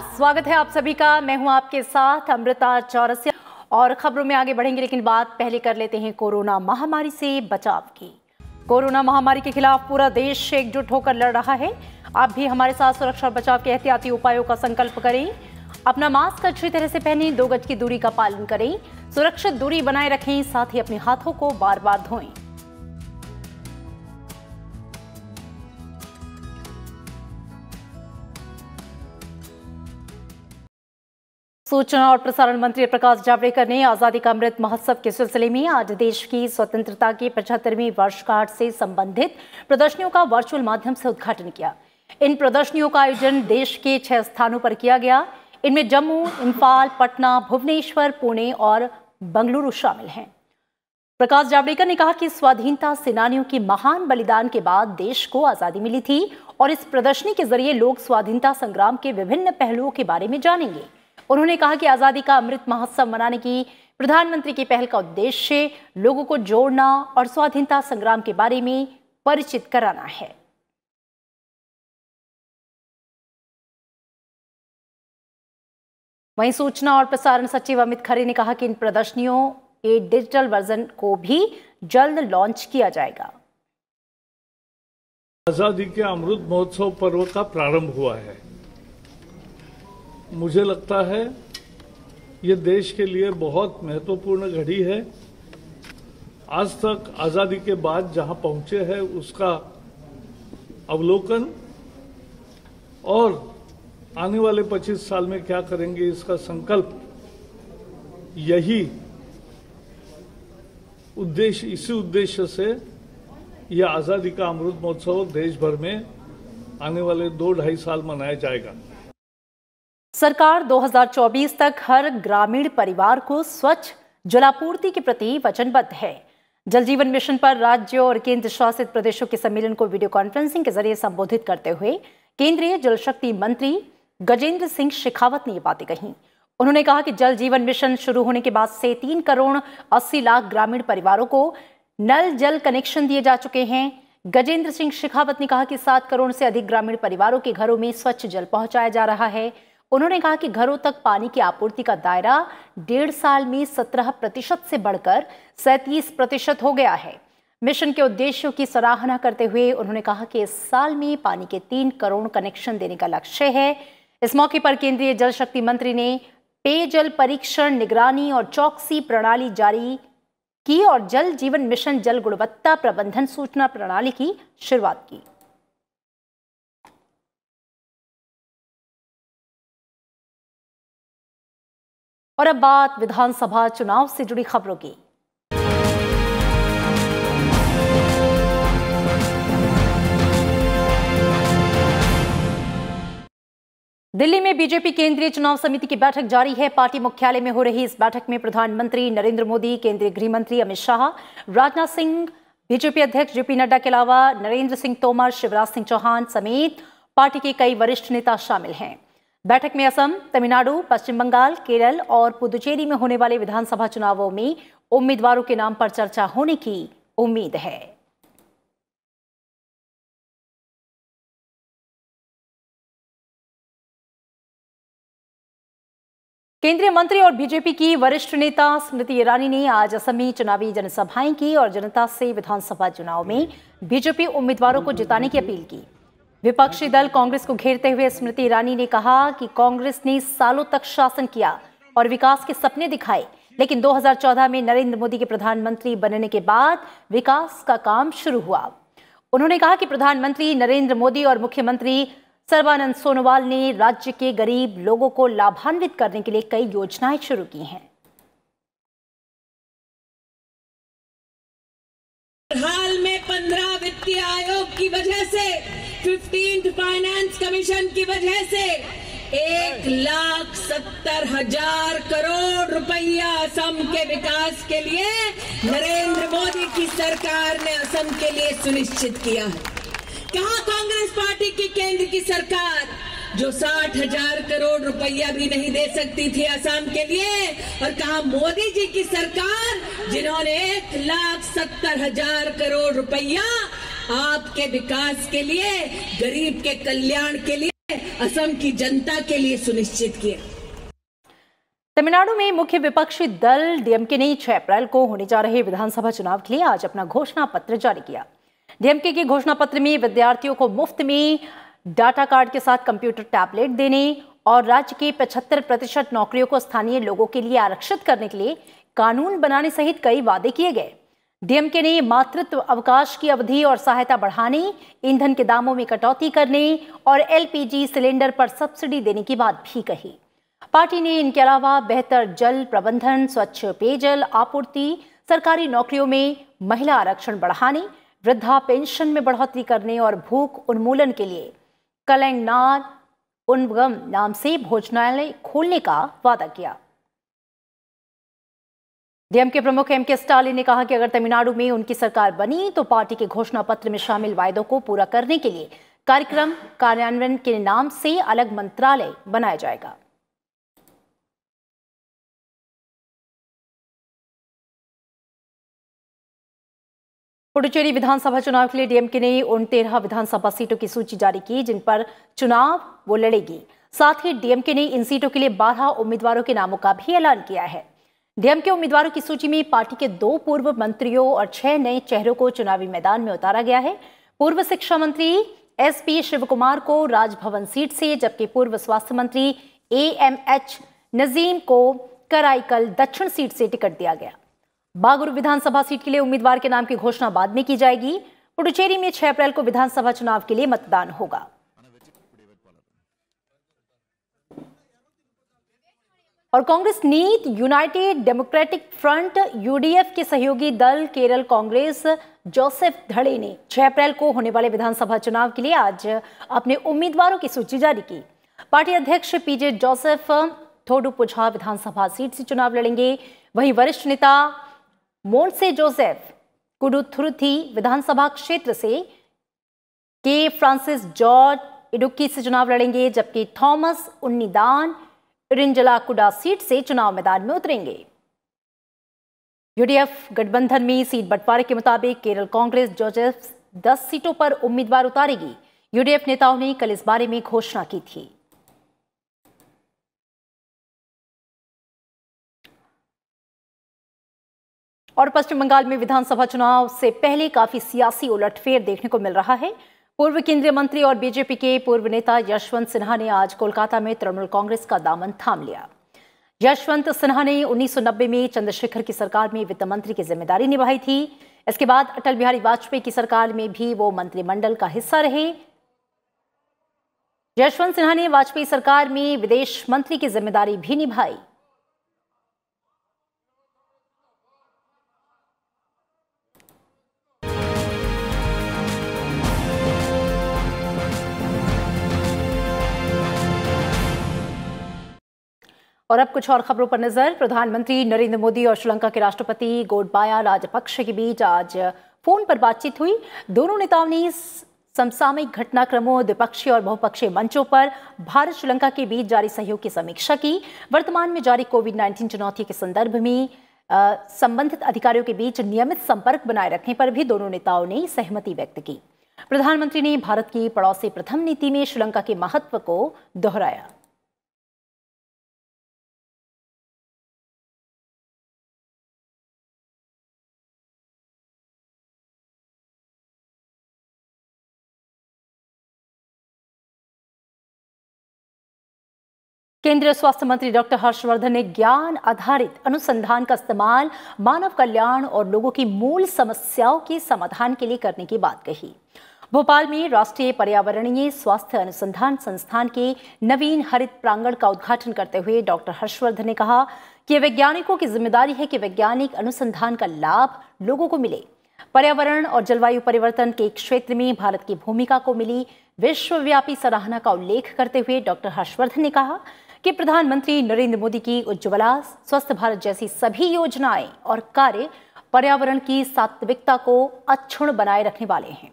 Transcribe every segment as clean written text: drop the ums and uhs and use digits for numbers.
स्वागत है आप सभी का। मैं हूं आपके साथ अमृता चौरसिया और खबरों में आगे बढ़ेंगे, लेकिन बात पहले कर लेते हैं कोरोना महामारी से बचाव की। कोरोना महामारी के खिलाफ पूरा देश एकजुट होकर लड़ रहा है। आप भी हमारे साथ सुरक्षा और बचाव के एहतियाती उपायों का संकल्प करें। अपना मास्क अच्छी तरह से पहनें, 2 गज की दूरी का पालन करें, सुरक्षित दूरी बनाए रखें, साथ ही अपने हाथों को बार बार धोएं। सूचना और प्रसारण मंत्री प्रकाश जावड़ेकर ने आजादी का अमृत महोत्सव के सिलसिले में आज देश की स्वतंत्रता की 75वीं वर्षगांठ से संबंधित प्रदर्शनियों का वर्चुअल माध्यम से उद्घाटन किया। इन प्रदर्शनियों का आयोजन देश के 6 स्थानों पर किया गया। इनमें जम्मू, इम्फाल, पटना, भुवनेश्वर, पुणे और बंगलुरु शामिल हैं। प्रकाश जावड़ेकर ने कहा कि स्वाधीनता सेनानियों की महान बलिदान के बाद देश को आजादी मिली थी और इस प्रदर्शनी के जरिए लोग स्वाधीनता संग्राम के विभिन्न पहलुओं के बारे में जानेंगे। उन्होंने कहा कि आजादी का अमृत महोत्सव मनाने की प्रधानमंत्री की पहल का उद्देश्य लोगों को जोड़ना और स्वाधीनता संग्राम के बारे में परिचित कराना है। वहीं सूचना और प्रसारण सचिव अमित खरे ने कहा कि इन प्रदर्शनियों के डिजिटल वर्जन को भी जल्द लॉन्च किया जाएगा। आजादी के अमृत महोत्सव पर्व का प्रारंभ हुआ है। मुझे लगता है ये देश के लिए बहुत महत्वपूर्ण घड़ी है। आज तक आजादी के बाद जहां पहुंचे हैं उसका अवलोकन और आने वाले 25 साल में क्या करेंगे इसका संकल्प, यही उद्देश्य, इसी उद्देश्य से यह आजादी का अमृत महोत्सव देश भर में आने वाले 2-2.5 साल मनाया जाएगा। सरकार 2024 तक हर ग्रामीण परिवार को स्वच्छ जलापूर्ति के प्रति वचनबद्ध है। जल जीवन मिशन पर राज्य और केंद्र शासित प्रदेशों के सम्मेलन को वीडियो कॉन्फ्रेंसिंग के जरिए संबोधित करते हुए केंद्रीय जल शक्ति मंत्री गजेंद्र सिंह शेखावत ने ये बातें कही। उन्होंने कहा कि जल जीवन मिशन शुरू होने के बाद से 3 करोड़ 80 लाख ग्रामीण परिवारों को नल जल कनेक्शन दिए जा चुके हैं। गजेंद्र सिंह शेखावत ने कहा कि 7 करोड़ से अधिक ग्रामीण परिवारों के घरों में स्वच्छ जल पहुंचाया जा रहा है। उन्होंने कहा कि घरों तक पानी की आपूर्ति का दायरा 1.5 साल में 17% से बढ़कर 37% हो गया है। मिशन के उद्देश्यों की सराहना करते हुए उन्होंने कहा कि इस साल में पानी के 3 करोड़ कनेक्शन देने का लक्ष्य है। इस मौके पर केंद्रीय जल शक्ति मंत्री ने पेयजल परीक्षण, निगरानी और चौकसी प्रणाली जारी की और जल जीवन मिशन जल गुणवत्ता प्रबंधन सूचना प्रणाली की शुरुआत की। और अब बात विधानसभा चुनाव से जुड़ी खबरों की। दिल्ली में बीजेपी केंद्रीय चुनाव समिति की बैठक जारी है। पार्टी मुख्यालय में हो रही इस बैठक में प्रधानमंत्री नरेंद्र मोदी, केंद्रीय गृह मंत्री अमित शाह, राजनाथ सिंह, बीजेपी अध्यक्ष जेपी नड्डा के अलावा नरेंद्र सिंह तोमर, शिवराज सिंह चौहान समेत पार्टी के कई वरिष्ठ नेता शामिल हैं। बैठक में असम, तमिलनाडु, पश्चिम बंगाल, केरल और पुदुचेरी में होने वाले विधानसभा चुनावों में उम्मीदवारों के नाम पर चर्चा होने की उम्मीद है। केंद्रीय मंत्री और बीजेपी की वरिष्ठ नेता स्मृति ईरानी ने आज असम में चुनावी जनसभाएं की और जनता से विधानसभा चुनाव में बीजेपी उम्मीदवारों को जिताने की अपील की। विपक्षी दल कांग्रेस को घेरते हुए स्मृति ईरानी ने कहा कि कांग्रेस ने सालों तक शासन किया और विकास के सपने दिखाए, लेकिन 2014 में नरेंद्र मोदी के प्रधानमंत्री बनने के बाद विकास का काम शुरू हुआ। उन्होंने कहा कि प्रधानमंत्री नरेंद्र मोदी और मुख्यमंत्री सर्बानंद सोनोवाल ने राज्य के गरीब लोगों को लाभान्वित करने के लिए कई योजनाएं शुरू की हैं। हाल में 15 वित्तीय आयोग की वजह से, 15th फाइनेंस कमीशन की वजह से 1,70,000 करोड़ रुपया असम के विकास के लिए नरेंद्र मोदी की सरकार ने असम के लिए सुनिश्चित किया है। कहां कांग्रेस पार्टी की केंद्र की सरकार जो 60,000 करोड़ रुपया भी नहीं दे सकती थी असम के लिए, और कहां मोदी जी की सरकार जिन्होंने 1,70,000 करोड़ रुपया आपके विकास के लिए, गरीब के कल्याण के लिए असम की जनता के लिए सुनिश्चित किया। तमिलनाडु में मुख्य विपक्षी दल डीएमके ने 6 अप्रैल को होने जा रहे विधानसभा चुनाव के लिए आज अपना घोषणा पत्र जारी किया। डीएमके के घोषणा पत्र में विद्यार्थियों को मुफ्त में डाटा कार्ड के साथ कंप्यूटर टैबलेट देने और राज्य की 75% नौकरियों को स्थानीय लोगों के लिए आरक्षित करने के लिए कानून बनाने सहित कई वादे किए गए। डीएमके ने मातृत्व अवकाश की अवधि और सहायता बढ़ाने, ईंधन के दामों में कटौती करने और एलपीजी सिलेंडर पर सब्सिडी देने की बात भी कही। पार्टी ने इनके अलावा बेहतर जल प्रबंधन, स्वच्छ पेयजल आपूर्ति, सरकारी नौकरियों में महिला आरक्षण बढ़ाने, वृद्धा पेंशन में बढ़ोतरी करने और भूख उन्मूलन के लिए कलंगनार उनगम नाम से भोजनालय खोलने का वादा किया। डीएमके प्रमुख एमके स्टालिन ने कहा कि अगर तमिलनाडु में उनकी सरकार बनी तो पार्टी के घोषणा पत्र में शामिल वायदों को पूरा करने के लिए कार्यक्रम कार्यान्वयन के नाम से अलग मंत्रालय बनाया जाएगा। पुडुचेरी विधानसभा चुनाव के लिए डीएमके ने उन 13 विधानसभा सीटों की सूची जारी की जिन पर चुनाव वो लड़ेगी। साथ ही डीएमके ने इन सीटों के लिए 12 उम्मीदवारों के नामों का भी ऐलान किया है। डीएमके उम्मीदवारों की सूची में पार्टी के 2 पूर्व मंत्रियों और 6 नए चेहरों को चुनावी मैदान में उतारा गया है। पूर्व शिक्षा मंत्री एसपी शिवकुमार को राजभवन सीट से, जबकि पूर्व स्वास्थ्य मंत्री एएमएच नजीम को कराईकल दक्षिण सीट से टिकट दिया गया। बागुरु विधानसभा सीट के लिए उम्मीदवार के नाम की घोषणा बाद में की जाएगी। पुडुचेरी में 6 अप्रैल को विधानसभा चुनाव के लिए मतदान होगा। और कांग्रेस नीत यूनाइटेड डेमोक्रेटिक फ्रंट यूडीएफ के सहयोगी दल केरल कांग्रेस जोसेफ धड़े ने 6 अप्रैल को होने वाले विधानसभा चुनाव के लिए आज अपने उम्मीदवारों की सूची जारी की। पार्टी अध्यक्ष पीजे जोसेफ थोडुपुझा विधानसभा सीट से चुनाव लड़ेंगे। वहीं वरिष्ठ नेता मोंसे जोसेफ कुडुथुरुथी विधानसभा क्षेत्र से के फ्रांसिस जॉर्ज इडुक्की से चुनाव लड़ेंगे, जबकि थॉमस उन्नीदान इरिंजलाकुडा सीट से चुनाव मैदान में उतरेंगे। यूडीएफ गठबंधन में सीट बंटवारे के मुताबिक केरल कांग्रेस जोसेफ 10 सीटों पर उम्मीदवार उतारेगी। यूडीएफ नेताओं ने कल इस बारे में घोषणा की थी। और पश्चिम बंगाल में विधानसभा चुनाव से पहले काफी सियासी उलटफेर देखने को मिल रहा है। पूर्व केंद्रीय मंत्री और बीजेपी के पूर्व नेता यशवंत सिन्हा ने आज कोलकाता में तृणमूल कांग्रेस का दामन थाम लिया। यशवंत सिन्हा ने 1990 में चंद्रशेखर की सरकार में वित्त मंत्री की जिम्मेदारी निभाई थी। इसके बाद अटल बिहारी वाजपेयी की सरकार में भी वो मंत्रिमंडल का हिस्सा रहे। यशवंत सिन्हा ने वाजपेयी सरकार में विदेश मंत्री की जिम्मेदारी भी निभाई। और अब कुछ और खबरों पर नजर। प्रधानमंत्री नरेंद्र मोदी और श्रीलंका के राष्ट्रपति गोटबाया राजपक्षे के बीच आज फोन पर बातचीत हुई। दोनों नेताओं ने समसामयिक घटनाक्रमों, द्विपक्षीय और बहुपक्षीय मंचों पर भारत श्रीलंका के बीच जारी सहयोग की समीक्षा की। वर्तमान में जारी कोविड-19 चुनौती के संदर्भ में संबंधित अधिकारियों के बीच नियमित संपर्क बनाए रखने पर भी दोनों नेताओं ने सहमति व्यक्त की। प्रधानमंत्री ने भारत की पड़ोसी प्रथम नीति में श्रीलंका के महत्व को दोहराया। केंद्रीय स्वास्थ्य मंत्री डॉक्टर हर्षवर्धन ने ज्ञान आधारित अनुसंधान का इस्तेमाल मानव कल्याण और लोगों की मूल समस्याओं के समाधान के लिए करने की बात कही। भोपाल में राष्ट्रीय पर्यावरणीय स्वास्थ्य अनुसंधान संस्थान के नवीन हरित प्रांगण का उद्घाटन करते हुए डॉक्टर हर्षवर्धन ने कहा कि वैज्ञानिकों की जिम्मेदारी है कि वैज्ञानिक अनुसंधान का लाभ लोगों को मिले। पर्यावरण और जलवायु परिवर्तन के क्षेत्र में भारत की भूमिका को मिली विश्वव्यापी सराहना का उल्लेख करते हुए डॉक्टर हर्षवर्धन ने कहा कि प्रधानमंत्री नरेंद्र मोदी की उज्ज्वला, स्वस्थ भारत जैसी सभी योजनाएं और कार्य पर्यावरण की सात्विकता को अक्षुण्ण बनाए रखने वाले हैं।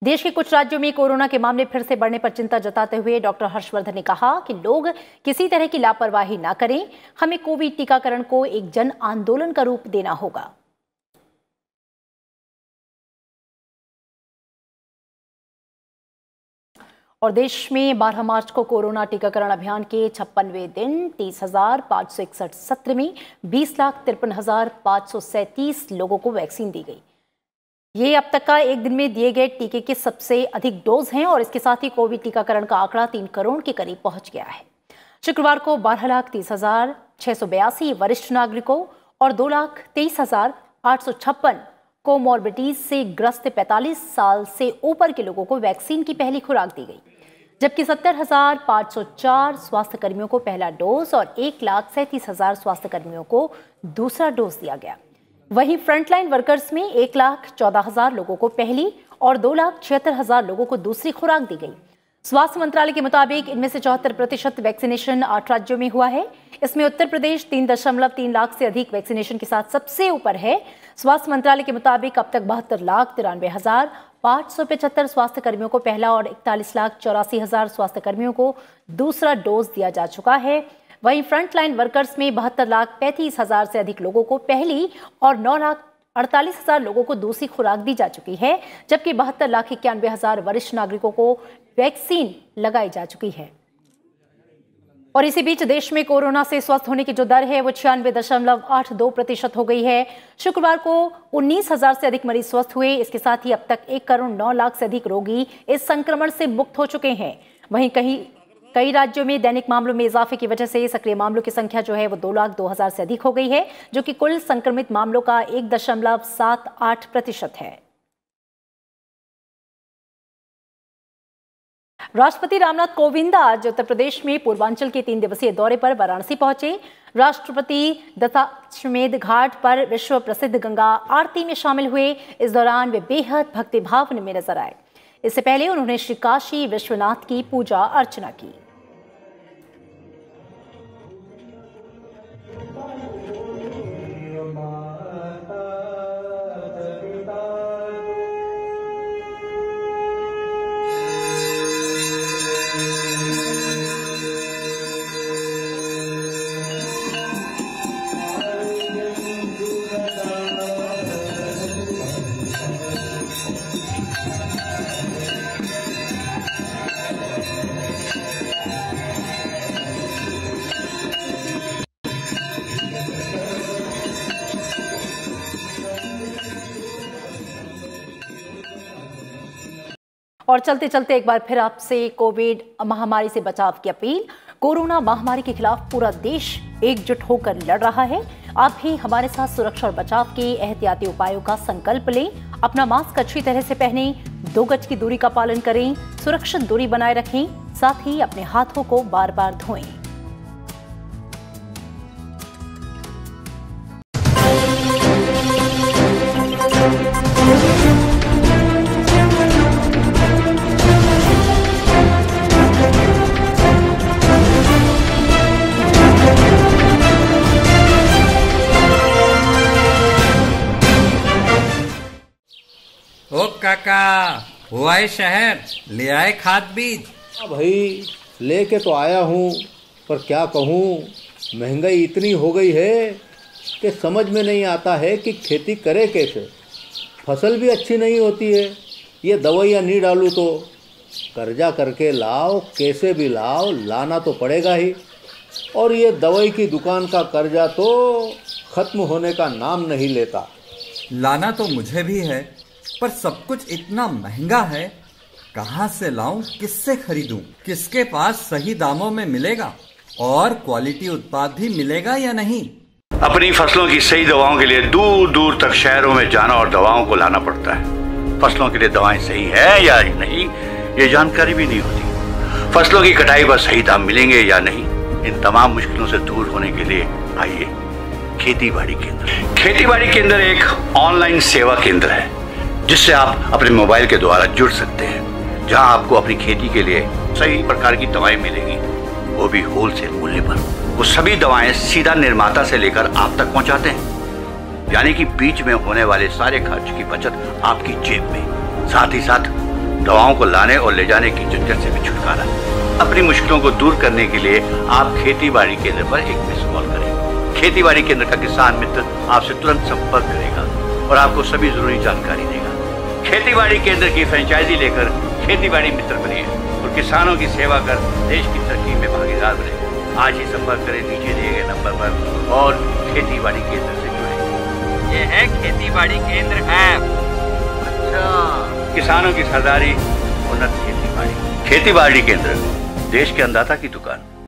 देश के कुछ राज्यों में कोरोना के मामले फिर से बढ़ने पर चिंता जताते हुए डॉक्टर हर्षवर्धन ने कहा कि लोग किसी तरह की लापरवाही ना करें। हमें कोविड टीकाकरण को एक जन आंदोलन का रूप देना होगा। और देश में 12 मार्च को कोरोना टीकाकरण अभियान के 56वें दिन 30,561 सत्र में 20,53,537 लोगों को वैक्सीन दी गई। ये अब तक का एक दिन में दिए गए टीके के सबसे अधिक डोज हैं और इसके साथ ही कोविड टीकाकरण का आंकड़ा 3 करोड़ के करीब पहुंच गया है। शुक्रवार को 12,30,682 वरिष्ठ नागरिकों और 2,23,856 कोमॉर्बिडीज से ग्रस्त 45 साल से ऊपर के लोगों को वैक्सीन की पहली खुराक दी गई, जबकि 70,504 स्वास्थ्य कर्मियों को पहला डोज और 1,37,000 स्वास्थ्य कर्मियों को दूसरा डोज दिया गया। वहीं फ्रंटलाइन वर्कर्स में 1,14,000 लोगों को पहली और 2,76,000 लोगों को दूसरी खुराक दी गई। स्वास्थ्य मंत्रालय के मुताबिक इनमें से 74% वैक्सीनेशन 8 राज्यों में हुआ है। इसमें उत्तर प्रदेश 3.3 लाख से अधिक वैक्सीनेशन के साथ सबसे ऊपर है। स्वास्थ्य मंत्रालय के मुताबिक अब तक 72,93,575 स्वास्थ्य कर्मियों को पहला और 41,84,000 स्वास्थ्य कर्मियों को दूसरा डोज दिया जा चुका है। वहीं फ्रंटलाइन वर्कर्स में 72,35,000 से अधिक लोगों को पहली और 9,48,000 लोगों को दूसरी खुराक दी जा चुकी है, जबकि 72,91,000 वरिष्ठ नागरिकों को वैक्सीन लगाई जा चुकी है। और इसी बीच देश में कोरोना से स्वस्थ होने की जो दर है वो 96.82% हो गई है। शुक्रवार को 19,000 से अधिक मरीज स्वस्थ हुए। इसके साथ ही अब तक 1,09,00,000 से अधिक रोगी इस संक्रमण से मुक्त हो चुके हैं। वहीं कई राज्यों में दैनिक मामलों में इजाफे की वजह से सक्रिय मामलों की संख्या जो है वो 2,02,000 से अधिक हो गई है, जो कि कुल संक्रमित मामलों का 1.78% है। राष्ट्रपति रामनाथ कोविंद आज उत्तर प्रदेश में पूर्वांचल के 3 दिवसीय दौरे पर वाराणसी पहुंचे। राष्ट्रपति दशाश्वमेध घाट पर विश्व प्रसिद्ध गंगा आरती में शामिल हुए। इस दौरान वे बेहद भक्तिभाव में नजर आए। इससे पहले उन्होंने श्री काशी विश्वनाथ की पूजा अर्चना की। और चलते चलते एक बार फिर आपसे कोविड महामारी से बचाव की अपील। कोरोना महामारी के खिलाफ पूरा देश एकजुट होकर लड़ रहा है। आप भी हमारे साथ सुरक्षा और बचाव के एहतियाती उपायों का संकल्प लें। अपना मास्क अच्छी तरह से पहनें, 2 गज की दूरी का पालन करें, सुरक्षित दूरी बनाए रखें, साथ ही अपने हाथों को बार बार धोएं। ओ काका, हुआ है शहर, ले आए खाद बीज? हाँ भाई, लेके तो आया हूँ, पर क्या कहूँ, महंगाई इतनी हो गई है कि समझ में नहीं आता है कि खेती करे कैसे। फसल भी अच्छी नहीं होती है, ये दवाइयाँ नहीं डालूँ तो कर्जा करके लाओ, कैसे भी लाओ, लाना तो पड़ेगा ही। और ये दवाई की दुकान का कर्जा तो ख़त्म होने का नाम नहीं लेता। लाना तो मुझे भी है, पर सब कुछ इतना महंगा है, कहाँ से लाऊं, किससे खरीदूं, किसके पास सही दामों में मिलेगा और क्वालिटी उत्पाद भी मिलेगा या नहीं। अपनी फसलों की सही दवाओं के लिए दूर दूर तक शहरों में जाना और दवाओं को लाना पड़ता है। फसलों के लिए दवाएं सही है या नहीं, ये जानकारी भी नहीं होती। फसलों की कटाई पर सही दाम मिलेंगे या नहीं, इन तमाम मुश्किलों से दूर होने के लिए आइए खेती बाड़ी केंद्र। खेती बाड़ी केंद्र एक ऑनलाइन सेवा केंद्र है जिससे आप अपने मोबाइल के द्वारा जुड़ सकते हैं, जहां आपको अपनी खेती के लिए सही प्रकार की दवाएं मिलेंगी, वो भी होलसेल मूल्य पर। वो सभी दवाएं सीधा निर्माता से लेकर आप तक पहुंचाते हैं, यानी कि बीच में होने वाले सारे खर्च की बचत आपकी जेब में। साथ ही साथ दवाओं को लाने और ले जाने की झंझट से भी छुटकारा। अपनी मुश्किलों को दूर करने के लिए आप खेती बाड़ी केंद्र पर एक मिस कॉल करें। खेती बाड़ी केंद्र का किसान मित्र आपसे तुरंत संपर्क करेगा और आपको सभी जरूरी जानकारी देगा। खेती बाड़ी केंद्र की फ्रेंचाइजी लेकर खेती बाड़ी मित्र बनिए और किसानों की सेवा कर देश की तरक्की में भागीदार बने। आज ही संपर्क करें नीचे दिए गए नंबर पर और खेती बाड़ी केंद्र से जुड़े। ये है खेती बाड़ी केंद्र ऐप। अच्छा, किसानों की सरदारी, उन्नत खेती बाड़ी केंद्र, देश के अन्नदाता की दुकान।